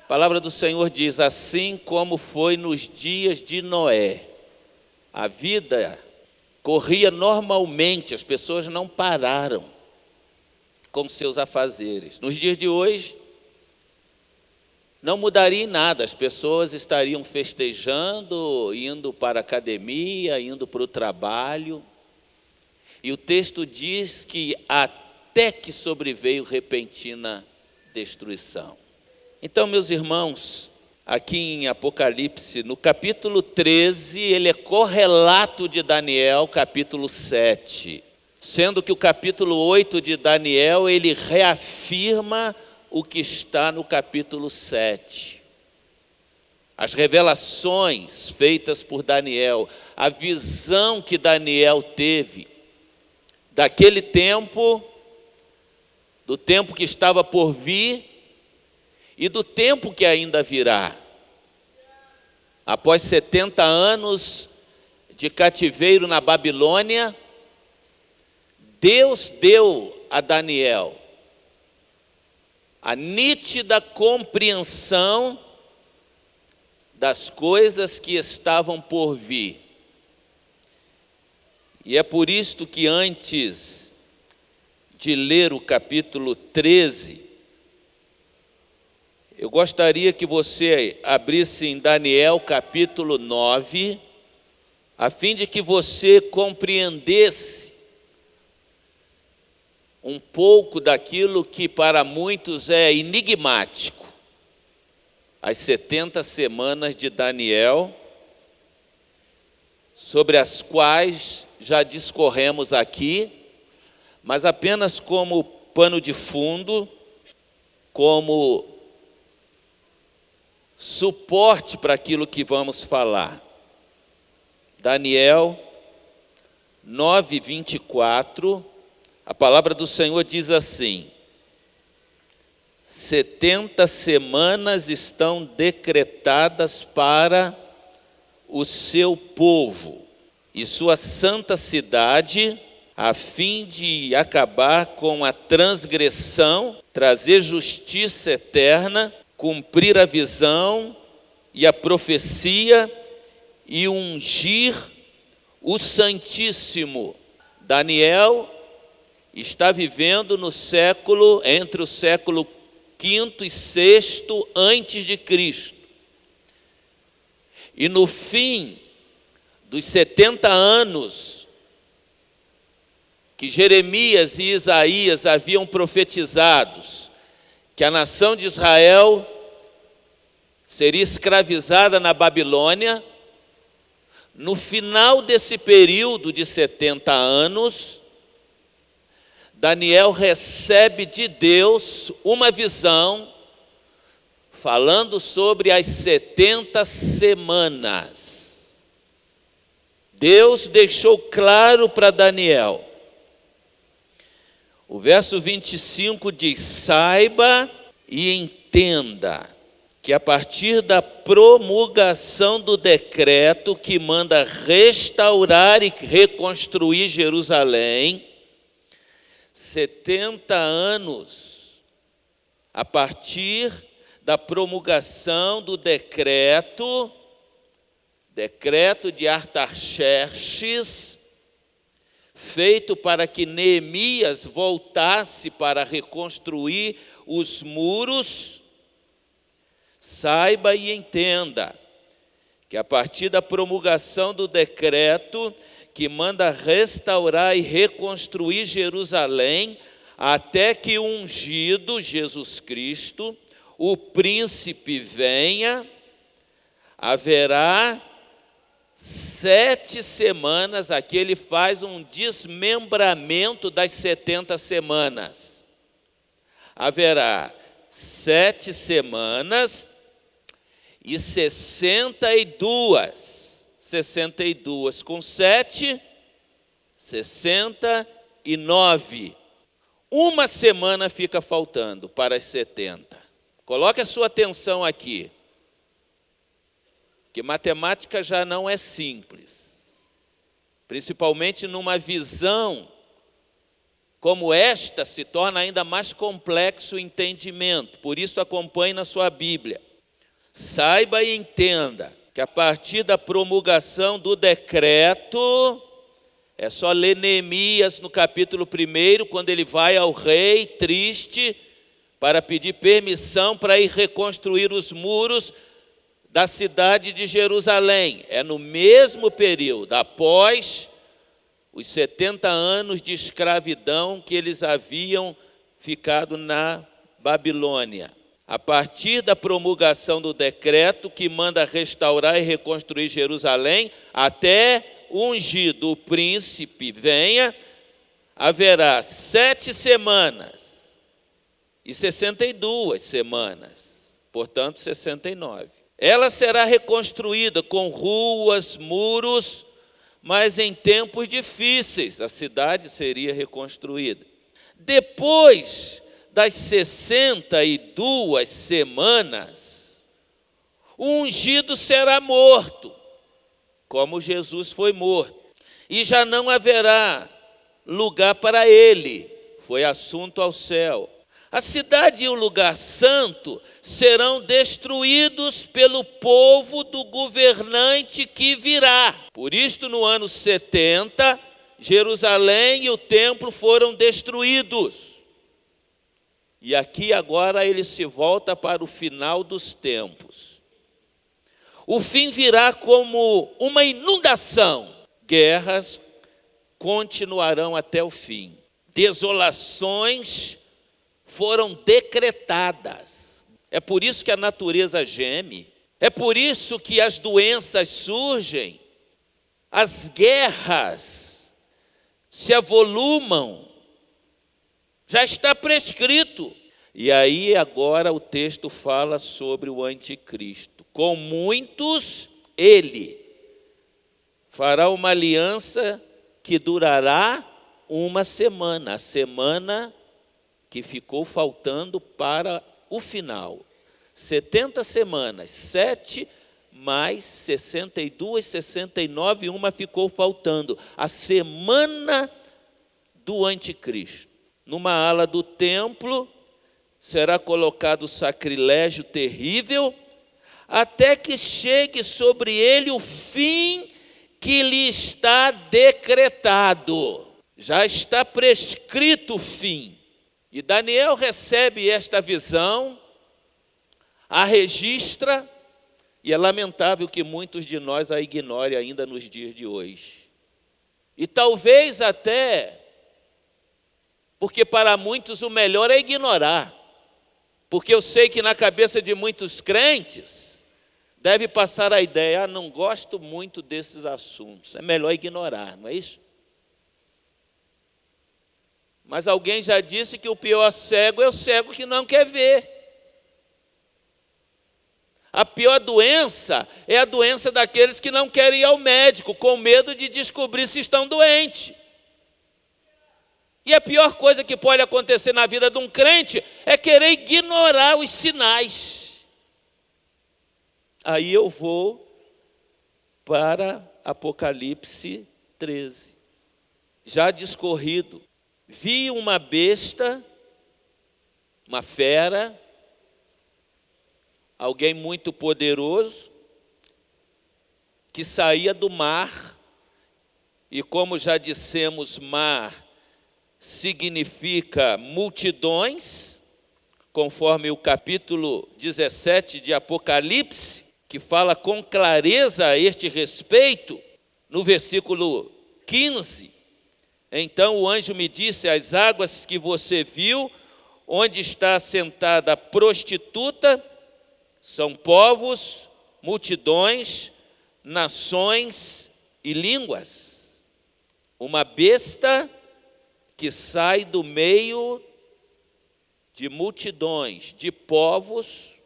A palavra do Senhor diz: assim como foi nos dias de Noé. A vida corria normalmente, as pessoas não pararam com seus afazeres. Nos dias de hoje, não mudaria em nada, as pessoas estariam festejando, indo para a academia, indo para o trabalho. E o texto diz que até que sobreveio repentina destruição. Então, meus irmãos, aqui em Apocalipse, no capítulo 13, ele é correlato de Daniel, capítulo 7. Sendo que o capítulo 8 de Daniel, ele reafirma o que está no capítulo 7. As revelações feitas por Daniel, a visão que Daniel teve daquele tempo, do tempo que estava por vir e do tempo que ainda virá. Após 70 anos de cativeiro na Babilônia, Deus deu a Daniel a nítida compreensão das coisas que estavam por vir. E é por isto que antes de ler o capítulo 13, eu gostaria que você abrisse em Daniel capítulo 9, a fim de que você compreendesse um pouco daquilo que para muitos é enigmático. As 70 semanas de Daniel, sobre as quais já discorremos aqui, mas apenas como pano de fundo, como suporte para aquilo que vamos falar. Daniel 9:24, a palavra do Senhor diz assim: 70 semanas estão decretadas para o seu povo e sua santa cidade, a fim de acabar com a transgressão, trazer justiça eterna, cumprir a visão e a profecia e ungir o Santíssimo. Daniel está vivendo no século, entre o século V e VI antes de Cristo. E no fim dos 70 anos que Jeremias e Isaías haviam profetizados, que a nação de Israel seria escravizada na Babilônia, no final desse período de 70 anos, Daniel recebe de Deus uma visão falando sobre as 70 semanas. Deus deixou claro para Daniel. O verso 25 diz: saiba e entenda que a partir da promulgação do decreto que manda restaurar e reconstruir Jerusalém, 70 anos, a partir da promulgação do decreto de Artaxerxes, feito para que Neemias voltasse para reconstruir os muros. Saiba e entenda que a partir da promulgação do decreto que manda restaurar e reconstruir Jerusalém, até que o ungido, Jesus Cristo, o príncipe, venha, haverá 7 semanas. Aqui ele faz um desmembramento das 70 semanas. Haverá 7 semanas e 62 com 7, 69. Uma semana fica faltando para as 70. Coloque a sua atenção aqui, que matemática já não é simples, principalmente numa visão como esta, se torna ainda mais complexo o entendimento. Por isso, acompanhe na sua Bíblia. Saiba e entenda que a partir da promulgação do decreto, é só ler Neemias no capítulo 1, quando ele vai ao rei triste para pedir permissão para ir reconstruir os muros da cidade de Jerusalém. É no mesmo período, após os 70 anos de escravidão que eles haviam ficado na Babilônia. A partir da promulgação do decreto que manda restaurar e reconstruir Jerusalém, até o ungido, o príncipe, venha, haverá 7 semanas e 62 semanas, portanto 69. Ela será reconstruída com ruas, muros, mas em tempos difíceis a cidade seria reconstruída. Depois das 62 semanas, o ungido será morto, como Jesus foi morto, e já não haverá lugar para ele, foi assunto ao céu. A cidade e o lugar santo serão destruídos pelo povo do governante que virá. Por isto, no ano 70, Jerusalém e o templo foram destruídos. E aqui agora ele se volta para o final dos tempos. O fim virá como uma inundação. Guerras continuarão até o fim. Desolações foram decretadas. É por isso que a natureza geme. É por isso que as doenças surgem. As guerras se avolumam. Já está prescrito. E aí agora o texto fala sobre o anticristo. Com muitos ele fará uma aliança que durará uma semana. A semana que ficou faltando para o final. 70 semanas, 7 mais 62, 69, uma ficou faltando. A semana do anticristo. Numa ala do templo será colocado sacrilégio terrível, até que chegue sobre ele o fim que lhe está decretado. Já está prescrito o fim. E Daniel recebe esta visão, a registra, e é lamentável que muitos de nós a ignorem ainda nos dias de hoje. E talvez até, porque para muitos o melhor é ignorar. Porque eu sei que na cabeça de muitos crentes deve passar a ideia, não gosto muito desses assuntos, é melhor ignorar, não é isso? Mas alguém já disse que o pior cego é o cego que não quer ver. A pior doença é a doença daqueles que não querem ir ao médico, com medo de descobrir se estão doentes. E a pior coisa que pode acontecer na vida de um crente é querer ignorar os sinais. Aí eu vou para Apocalipse 13. Já discorrido. Vi uma besta, uma fera, alguém muito poderoso, que saía do mar, e como já dissemos, mar significa multidões, conforme o capítulo 17 de Apocalipse, que fala com clareza a este respeito, no versículo 15, então o anjo me disse, as águas que você viu, onde está assentada a prostituta, são povos, multidões, nações e línguas. Uma besta que sai do meio de multidões, de povos.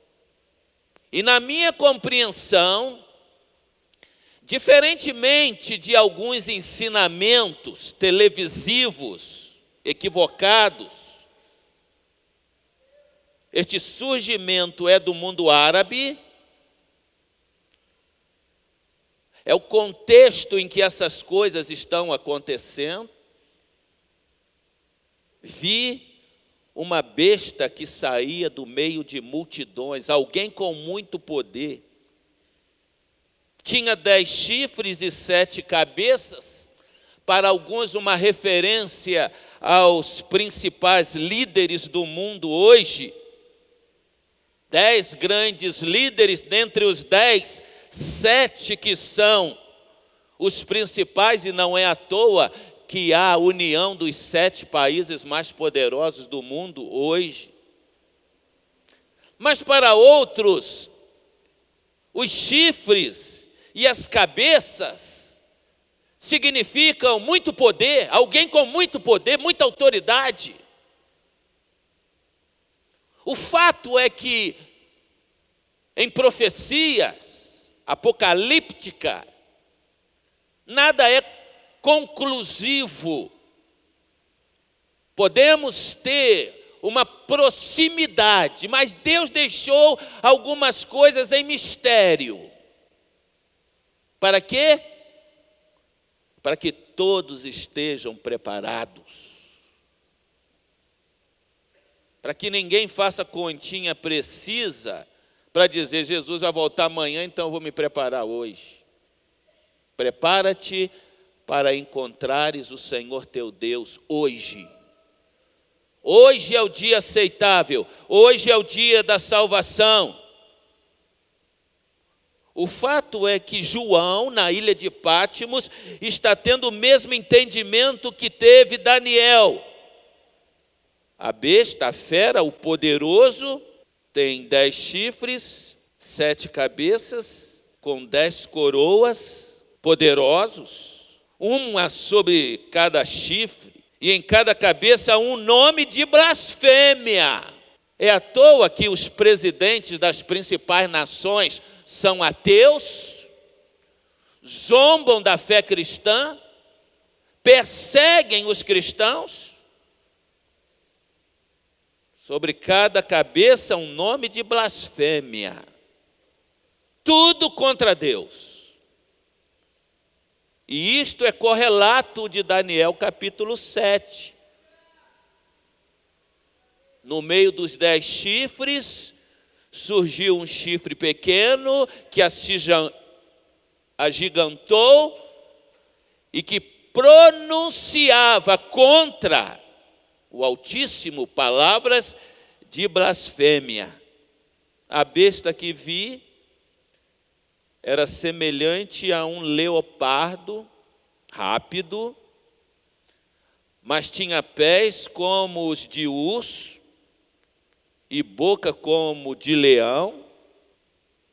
E na minha compreensão, diferentemente de alguns ensinamentos televisivos equivocados, este surgimento é do mundo árabe, é o contexto em que essas coisas estão acontecendo. Vi uma besta que saía do meio de multidões, alguém com muito poder. Tinha 10 chifres e 7 cabeças, para alguns uma referência aos principais líderes do mundo hoje. 10 grandes líderes, dentre os 10, 7 que são os principais, e não é à toa que há a união dos 7 países mais poderosos do mundo hoje. Mas para outros, os chifres e as cabeças significam muito poder, alguém com muito poder, muita autoridade. O fato é que em profecias apocalípticas, nada é conclusivo. Podemos ter uma proximidade, mas Deus deixou algumas coisas em mistério. Para quê? Para que todos estejam preparados. Para que ninguém faça continha precisa para dizer: Jesus vai voltar amanhã, então eu vou me preparar hoje. Prepara-te para encontrares o Senhor teu Deus hoje. Hoje é o dia aceitável, hoje é o dia da salvação. O fato é que João, na ilha de Pátimos, está tendo o mesmo entendimento que teve Daniel. A besta, a fera, o poderoso, tem 10 chifres, 7 cabeças, com 10 coroas, poderosos, uma sobre cada chifre, e em cada cabeça um nome de blasfêmia. É à toa que os presidentes das principais nações são ateus, zombam da fé cristã, perseguem os cristãos. Sobre cada cabeça um nome de blasfêmia. Tudo contra Deus. E isto é correlato de Daniel capítulo 7. No meio dos 10 chifres, surgiu um chifre pequeno que agigantou e que pronunciava contra o Altíssimo palavras de blasfêmia. A besta que vi era semelhante a um leopardo, rápido, mas tinha pés como os de urso e boca como de leão.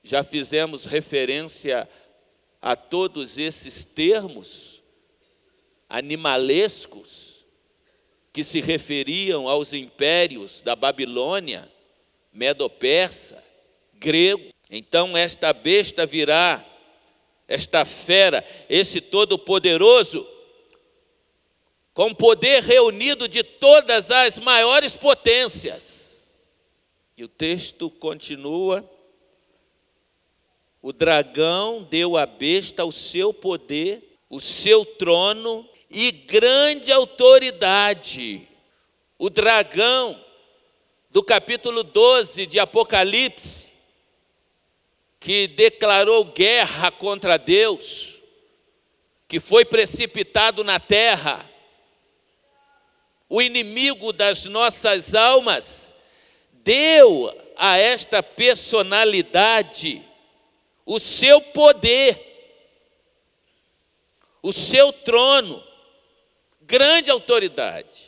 Já fizemos referência a todos esses termos animalescos que se referiam aos impérios da Babilônia, Medo-Persa, grego. Então esta besta virá, esta fera, esse todo-poderoso, com poder reunido de todas as maiores potências. E o texto continua: o dragão deu à besta o seu poder, o seu trono e grande autoridade. O dragão do capítulo 12 de Apocalipse, que declarou guerra contra Deus, que foi precipitado na terra, o inimigo das nossas almas, deu a esta personalidade o seu poder, o seu trono, grande autoridade.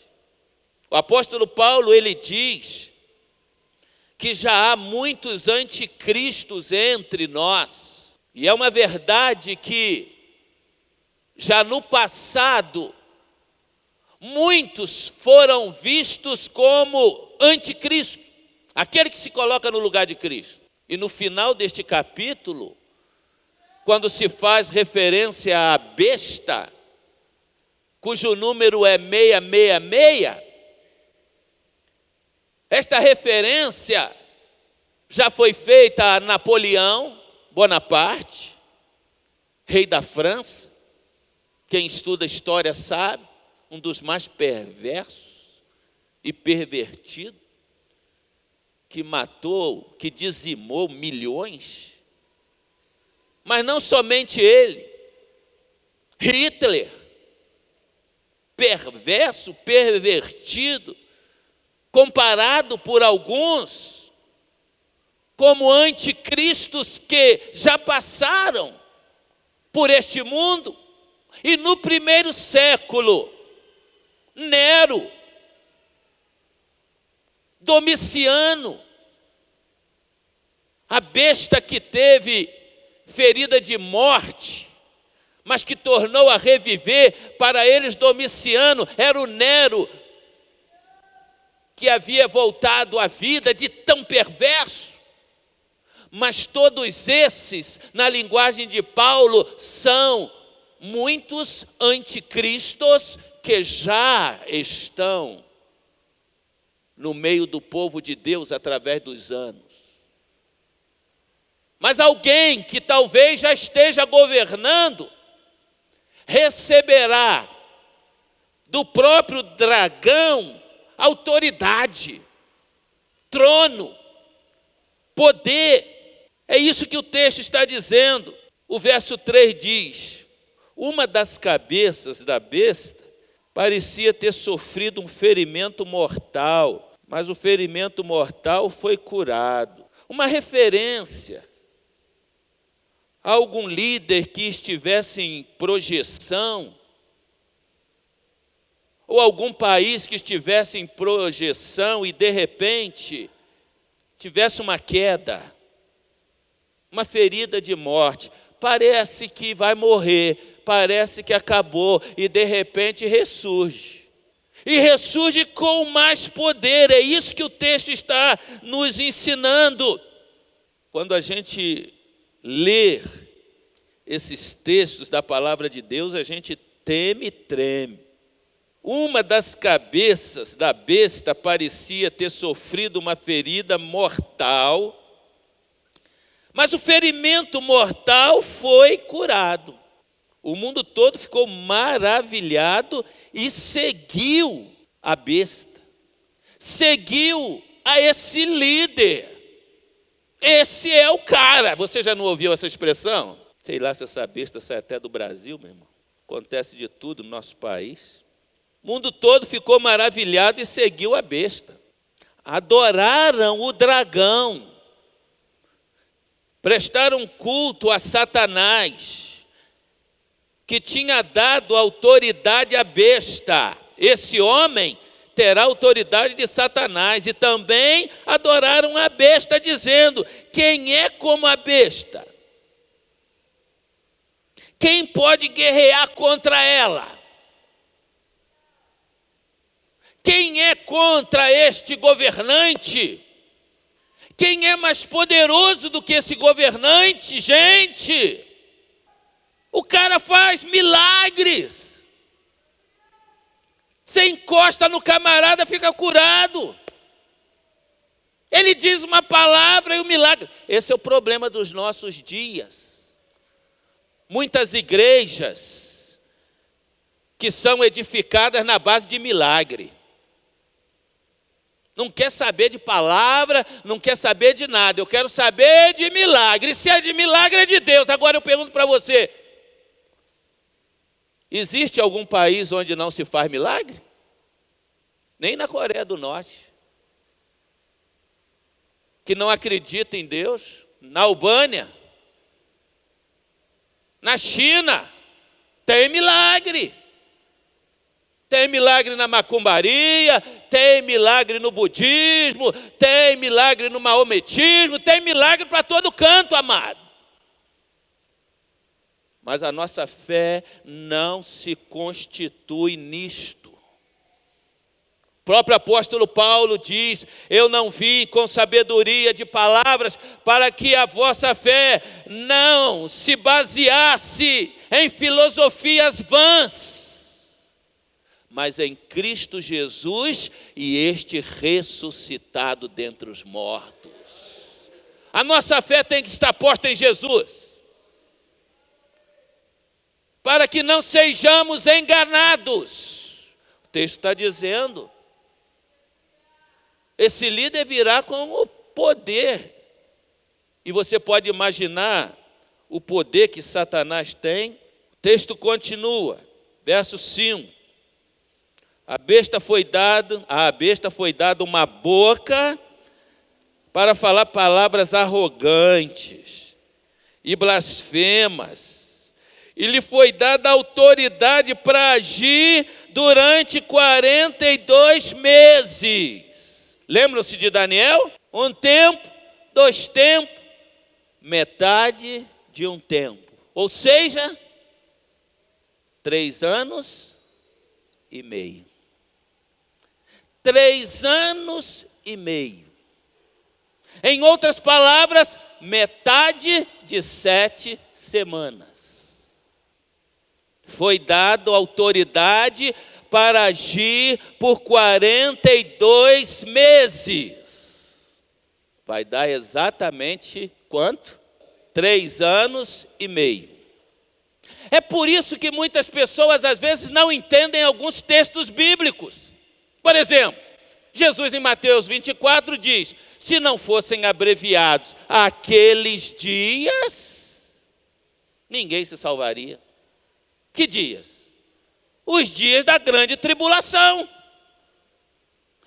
O apóstolo Paulo, ele diz que já há muitos anticristos entre nós. E é uma verdade que já no passado muitos foram vistos como anticristo, aquele que se coloca no lugar de Cristo. E no final deste capítulo, quando se faz referência à besta, cujo número é 666, esta referência já foi feita a Napoleão Bonaparte, rei da França. Quem estuda história sabe, um dos mais perversos, e pervertido, que matou, que dizimou milhões. Mas não somente ele, Hitler, perverso, pervertido, comparado por alguns como anticristos que já passaram por este mundo. E no primeiro século, Nero, Domiciano, a besta que teve ferida de morte, mas que tornou a reviver, para eles Domiciano era o Nero, que havia voltado à vida de tão perverso. Mas todos esses, na linguagem de Paulo, são muitos anticristos que já estão no meio do povo de Deus através dos anos. Mas alguém que talvez já esteja governando, receberá do próprio dragão autoridade, trono, poder. É isso que o texto está dizendo. O verso 3 diz: uma das cabeças da besta parecia ter sofrido um ferimento mortal, mas o ferimento mortal foi curado. Uma referência a algum líder que estivesse em projeção, ou algum país que estivesse em projeção e de repente tivesse uma queda, uma ferida de morte. Parece que vai morrer, parece que acabou, e de repente ressurge. E ressurge com mais poder. É isso que o texto está nos ensinando. Quando a gente lê esses textos da palavra de Deus, a gente teme e treme. Uma das cabeças da besta parecia ter sofrido uma ferida mortal, mas o ferimento mortal foi curado. O mundo todo ficou maravilhado e seguiu a besta, seguiu a esse líder. Esse é o cara. Você já não ouviu essa expressão? Sei lá se essa besta sai até do Brasil, meu irmão. Acontece de tudo no nosso país. O mundo todo ficou maravilhado e seguiu a besta. Adoraram o dragão. Prestaram culto a Satanás, que tinha dado autoridade à besta. Esse homem terá autoridade de Satanás. E também adoraram a besta, dizendo: quem é como a besta? Quem pode guerrear contra ela? Quem é contra este governante? Quem é mais poderoso do que esse governante? Gente, o cara faz milagres. Você encosta no camarada, fica curado. Ele diz uma palavra e o milagre. Esse é o problema dos nossos dias. Muitas igrejas que são edificadas na base de milagre. Não quer saber de palavra, não quer saber de nada. Eu quero saber de milagre. E se é de milagre, é de Deus. Agora eu pergunto para você: existe algum país onde não se faz milagre? Nem na Coreia do Norte. Que não acredita em Deus. Na Albânia. Na China. Tem milagre. Tem milagre na macumbaria, tem milagre no budismo, tem milagre no maometismo, tem milagre para todo canto, amado. Mas a nossa fé não se constitui nisto. O próprio apóstolo Paulo diz: eu não vim com sabedoria de palavras para que a vossa fé não se baseasse em filosofias vãs, mas em Cristo Jesus e este ressuscitado dentre os mortos. A nossa fé tem que estar posta em Jesus, para que não sejamos enganados. O texto está dizendo Esse líder virá com o poder. E você pode imaginar o poder que Satanás tem. O texto continua, verso 5. À besta foi dado uma boca para falar palavras arrogantes e blasfemas. E lhe foi dada autoridade para agir durante 42 meses. Lembram-se de Daniel? 1 tempo, 2 tempos, metade de 1 tempo. Ou seja, 3 anos e meio. 3 anos e meio. Em outras palavras, metade de 7 semanas. Foi dado autoridade para agir por 42 meses. Vai dar exatamente quanto? 3 anos e meio. É por isso que muitas pessoas às vezes não entendem alguns textos bíblicos. Por exemplo, Jesus em Mateus 24 diz: se não fossem abreviados aqueles dias, ninguém se salvaria. Que dias? Os dias da grande tribulação.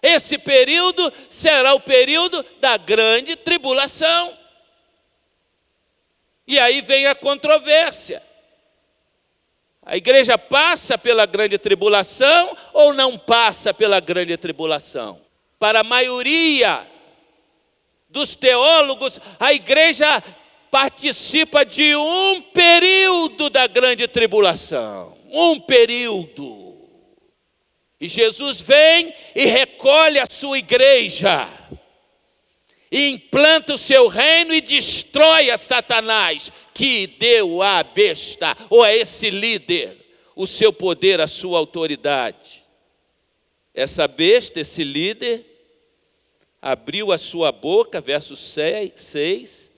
Esse período será o período da grande tribulação. E aí vem a controvérsia. A igreja passa pela grande tribulação ou não passa pela grande tribulação? Para a maioria dos teólogos, a igreja participa de um período da grande tribulação. Um período. E Jesus vem e recolhe a sua igreja. E implanta o seu reino e destrói a Satanás, que deu à besta, ou a esse líder, o seu poder, a sua autoridade. Essa besta, esse líder, abriu a sua boca, verso 6,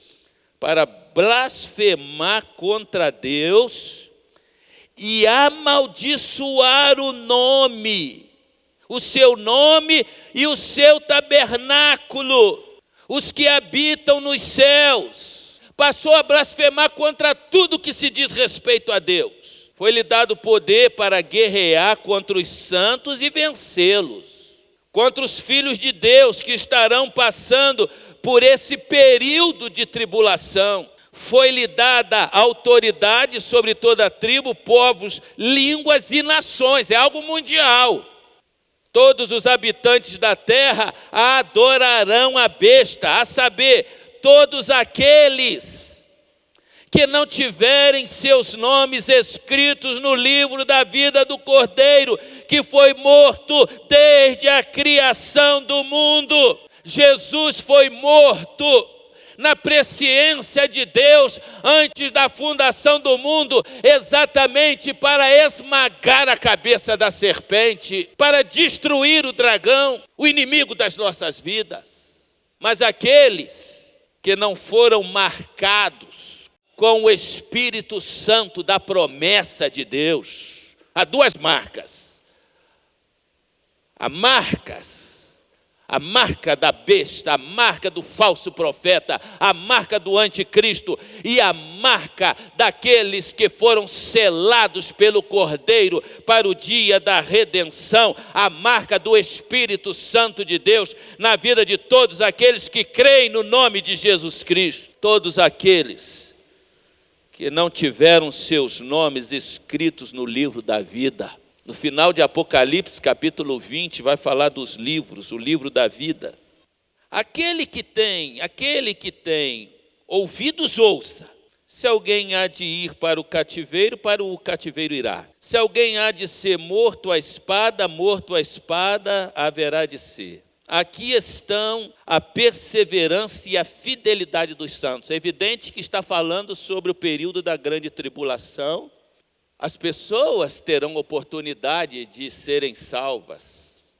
para blasfemar contra Deus e amaldiçoar o seu nome e o seu tabernáculo, os que habitam nos céus. Passou a blasfemar contra tudo que se diz respeito a Deus. Foi-lhe dado poder para guerrear contra os santos e vencê-los. Contra os filhos de Deus que estarão passando por esse período de tribulação. Foi-lhe dada autoridade sobre toda tribo, povos, línguas e nações. É algo mundial. Todos os habitantes da terra adorarão a besta, a saber, todos aqueles que não tiverem seus nomes escritos no livro da vida do Cordeiro, que foi morto desde a criação do mundo. Jesus foi morto na presciência de Deus antes da fundação do mundo, exatamente para esmagar a cabeça da serpente, para destruir o dragão, o inimigo das nossas vidas. Mas aqueles que não foram marcados com o Espírito Santo da promessa de Deus, há 2 marcas. A marca da besta, a marca do falso profeta, a marca do anticristo e a marca daqueles que foram selados pelo Cordeiro para o dia da redenção, a marca do Espírito Santo de Deus na vida de todos aqueles que creem no nome de Jesus Cristo. Todos aqueles que não tiveram seus nomes escritos no livro da vida. No final de Apocalipse, capítulo 20, vai falar dos livros, o livro da vida. Aquele que tem ouvidos, ouça. Se alguém há de ir para o cativeiro irá. Se alguém há de ser morto à espada haverá de ser. Aqui estão a perseverança e a fidelidade dos santos. É evidente que está falando sobre o período da grande tribulação. As pessoas terão oportunidade de serem salvas,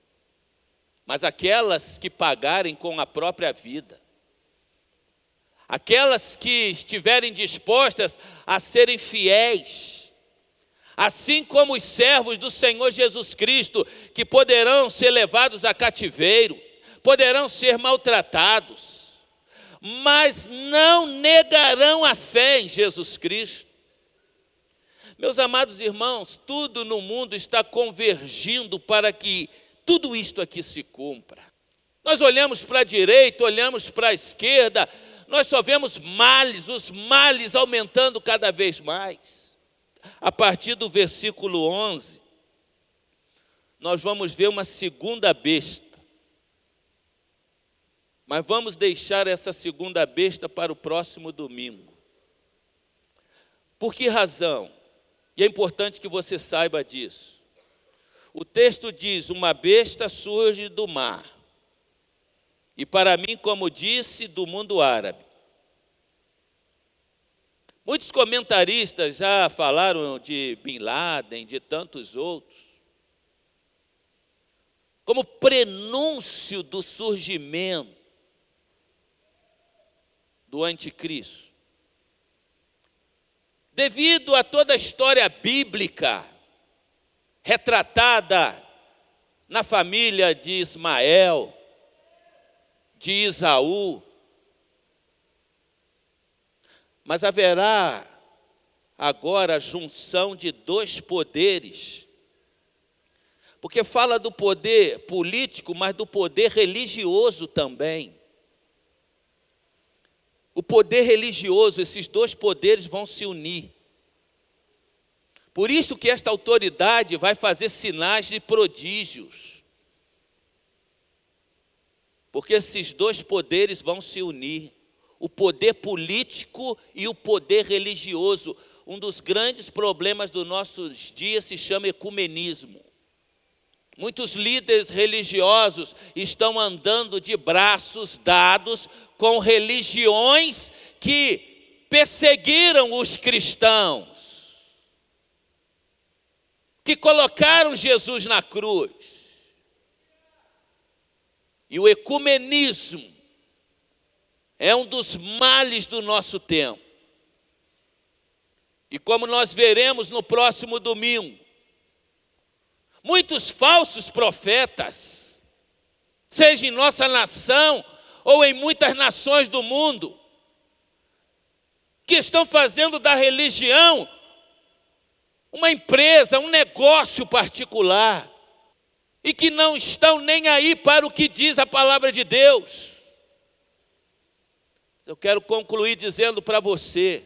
mas aquelas que pagarem com a própria vida, aquelas que estiverem dispostas a serem fiéis, assim como os servos do Senhor Jesus Cristo, que poderão ser levados a cativeiro, poderão ser maltratados, mas não negarão a fé em Jesus Cristo. Meus amados irmãos, tudo no mundo está convergindo para que tudo isto aqui se cumpra. Nós olhamos para a direita, olhamos para a esquerda, nós só vemos males, os males aumentando cada vez mais. A partir do versículo 11, nós vamos ver uma segunda besta. Mas vamos deixar essa segunda besta para o próximo domingo. Por que razão? E é importante que você saiba disso. O texto diz: uma besta surge do mar. E para mim, como disse, do mundo árabe. Muitos comentaristas já falaram de Bin Laden, de tantos outros, como prenúncio do surgimento do anticristo. Devido a toda a história bíblica retratada na família de Ismael, de Isaú, mas haverá agora a junção de dois poderes, porque fala do poder político, mas do poder religioso também. O poder religioso, esses dois poderes vão se unir. Por isso que esta autoridade vai fazer sinais de prodígios. Porque esses dois poderes vão se unir. O poder político e o poder religioso. Um dos grandes problemas dos nossos dias se chama ecumenismo. Muitos líderes religiosos estão andando de braços dados com religiões que perseguiram os cristãos, que colocaram Jesus na cruz. E o ecumenismo é um dos males do nosso tempo. E como nós veremos no próximo domingo, muitos falsos profetas, seja em nossa nação ou em muitas nações do mundo, que estão fazendo da religião uma empresa, um negócio particular, e que não estão nem aí para o que diz a palavra de Deus. Eu quero concluir dizendo para você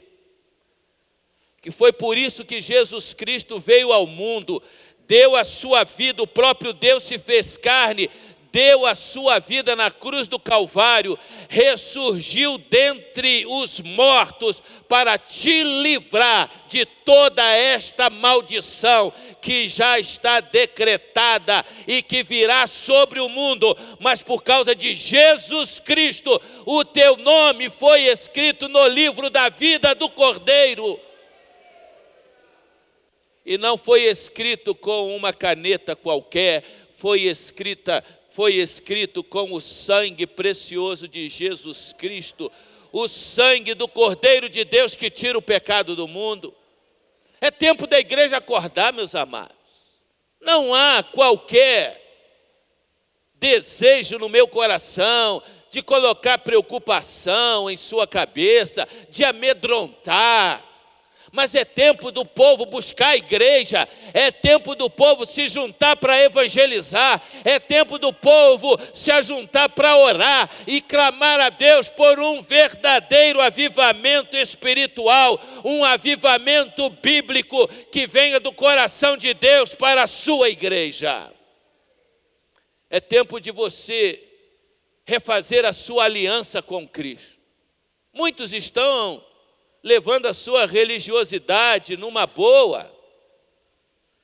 que foi por isso que Jesus Cristo veio ao mundo, deu a sua vida, o próprio Deus se fez carne, deu a sua vida na cruz do Calvário, ressurgiu dentre os mortos para te livrar de toda esta maldição que já está decretada e que virá sobre o mundo, mas por causa de Jesus Cristo, o teu nome foi escrito no livro da vida do Cordeiro. E não foi escrito com uma caneta qualquer, foi escrito com o sangue precioso de Jesus Cristo, o sangue do Cordeiro de Deus que tira o pecado do mundo. É tempo da igreja acordar, meus amados. Não há qualquer desejo no meu coração de colocar preocupação em sua cabeça, de amedrontar. Mas é tempo do povo buscar a igreja, é tempo do povo se juntar para evangelizar, é tempo do povo se ajuntar para orar e clamar a Deus por um verdadeiro avivamento espiritual, um avivamento bíblico que venha do coração de Deus para a sua igreja. É tempo de você refazer a sua aliança com Cristo. Muitos estão levando a sua religiosidade numa boa,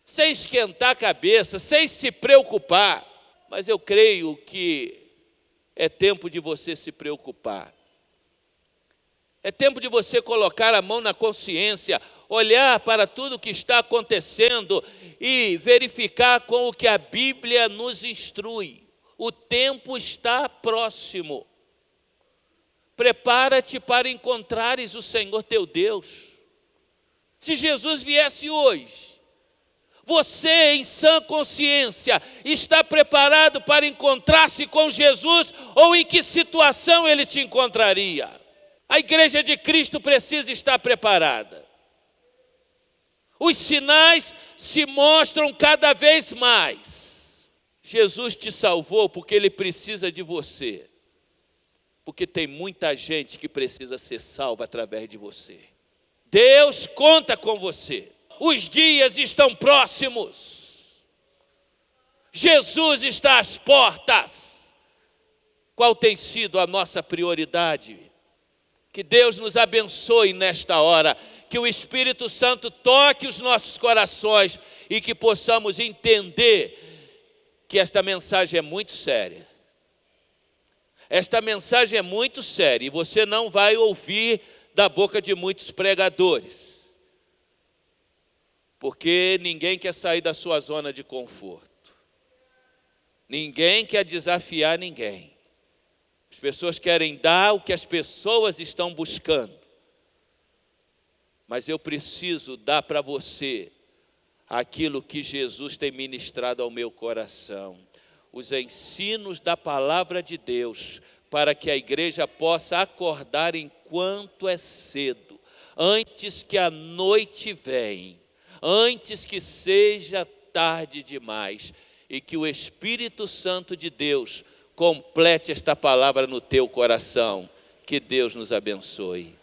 sem esquentar a cabeça, sem se preocupar. Mas eu creio que é tempo de você se preocupar. É tempo de você colocar a mão na consciência, olhar para tudo que está acontecendo e verificar com o que a Bíblia nos instrui. O tempo está próximo. Prepara-te para encontrares o Senhor teu Deus. Se Jesus viesse hoje, Você, em sã consciência, está preparado para encontrar-se com Jesus ou em que situação ele te encontraria? A igreja de Cristo precisa estar preparada. Os sinais se mostram cada vez mais. Jesus te salvou porque ele precisa de você. Porque tem muita gente que precisa ser salva através de você. Deus conta com você. Os dias estão próximos. Jesus está às portas. Qual tem sido a nossa prioridade? Que Deus nos abençoe nesta hora. Que o Espírito Santo toque os nossos corações e que possamos entender que esta mensagem é muito séria. Esta mensagem é muito séria e você não vai ouvir da boca de muitos pregadores. Porque ninguém quer sair da sua zona de conforto. Ninguém quer desafiar ninguém. As pessoas querem dar o que as pessoas estão buscando. Mas eu preciso dar para você aquilo que Jesus tem ministrado ao meu coração. Os ensinos da palavra de Deus, para que a igreja possa acordar enquanto é cedo, antes que a noite venha, antes que seja tarde demais, e que o Espírito Santo de Deus complete esta palavra no teu coração. Que Deus nos abençoe.